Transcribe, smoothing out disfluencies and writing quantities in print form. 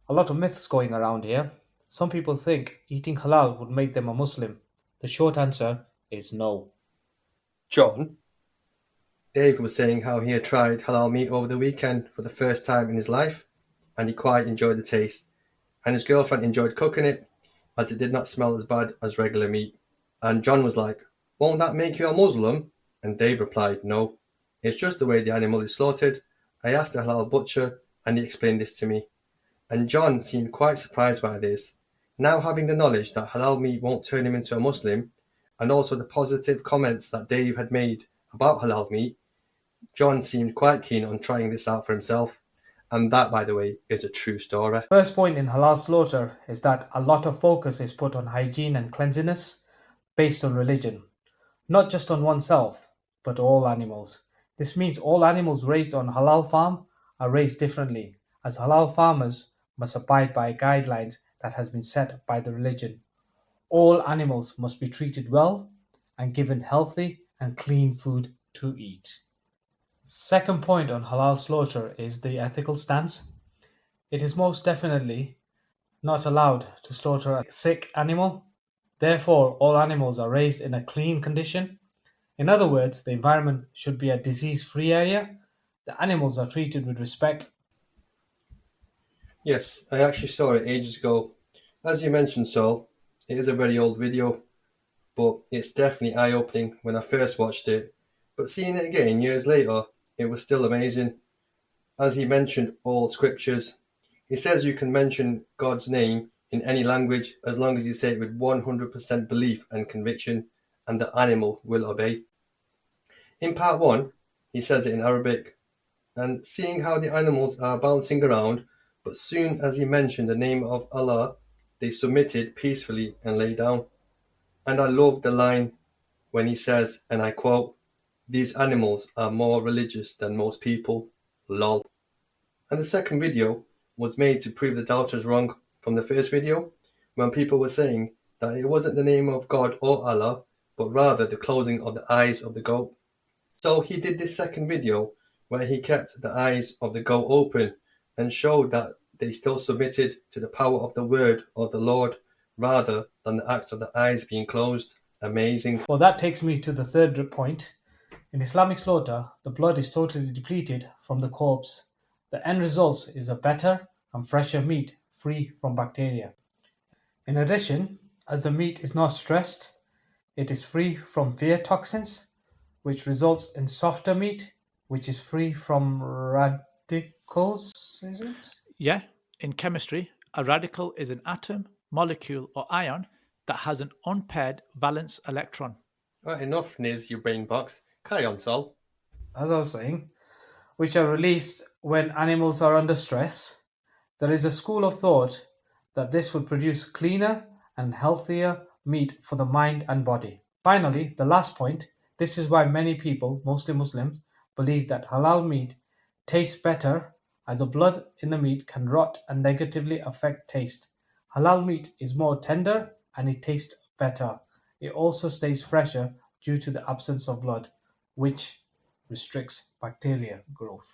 A lot of myths going around here. Some people think eating halal would make them a Muslim. The short answer is no. John, Dave was saying how he had tried halal meat over the weekend for the first time in his life, and he quite enjoyed the taste. And his girlfriend enjoyed cooking it, as it did not smell as bad as regular meat. And John was like, "Won't that make you a Muslim?" And Dave replied, "No, it's just the way the animal is slaughtered. I asked the halal butcher, and he explained this to me." And John seemed quite surprised by this. Now having the knowledge that halal meat won't turn him into a Muslim, and also the positive comments that Dave had made about halal meat, John seemed quite keen on trying this out for himself. And that, by the way, is a true story. First point in halal slaughter is that a lot of focus is put on hygiene and cleanliness based on religion, not just on oneself, but all animals. This means all animals raised on halal farm are raised differently, as halal farmers must abide by guidelines that has been set by the religion. All animals must be treated well and given healthy and clean food to eat. Second point on halal slaughter is the ethical stance. It is most definitely not allowed to slaughter a sick animal. Therefore, all animals are raised in a clean condition. In other words, the environment should be a disease-free area. The animals are treated with respect. Yes, I actually saw it ages ago. As you mentioned, Saul, it is a very old video, but it's definitely eye-opening when I first watched it. But seeing it again years later, it was still amazing. As he mentioned all scriptures, he says you can mention God's name in any language as long as you say it with 100% belief and conviction, and the animal will obey. In part 1, he says it in Arabic, and seeing how the animals are bouncing around, but soon as he mentioned the name of Allah, they submitted peacefully and lay down. And I love the line when he says, and I quote, "These animals are more religious than most people, lol." And the second video was made to prove the doubters wrong from the first video, when people were saying that it wasn't the name of God or Allah, but rather the closing of the eyes of the goat. So he did this second video where he kept the eyes of the goat open and showed that they still submitted to the power of the word of the Lord rather than the act of the eyes being closed. Amazing. Well, that takes me to the third point. In Islamic slaughter, the blood is totally depleted from the corpse. The end result is a better and fresher meat free from bacteria. In addition, as the meat is not stressed, it is free from fear toxins, which results in softer meat, which is free from radicals, is it? Yeah, in chemistry, a radical is an atom, molecule, or ion that has an unpaired valence electron. Right, enough, Niz, you brain box. Carry on, Sol. As I was saying, which are released when animals are under stress. There is a school of thought that this would produce cleaner and healthier meat for the mind and body. Finally, the last point, this is why many people, mostly Muslims, believe that halal meat tastes better as the blood in the meat can rot and negatively affect taste. Halal meat is more tender and it tastes better. It also stays fresher due to the absence of blood, which restricts bacteria growth.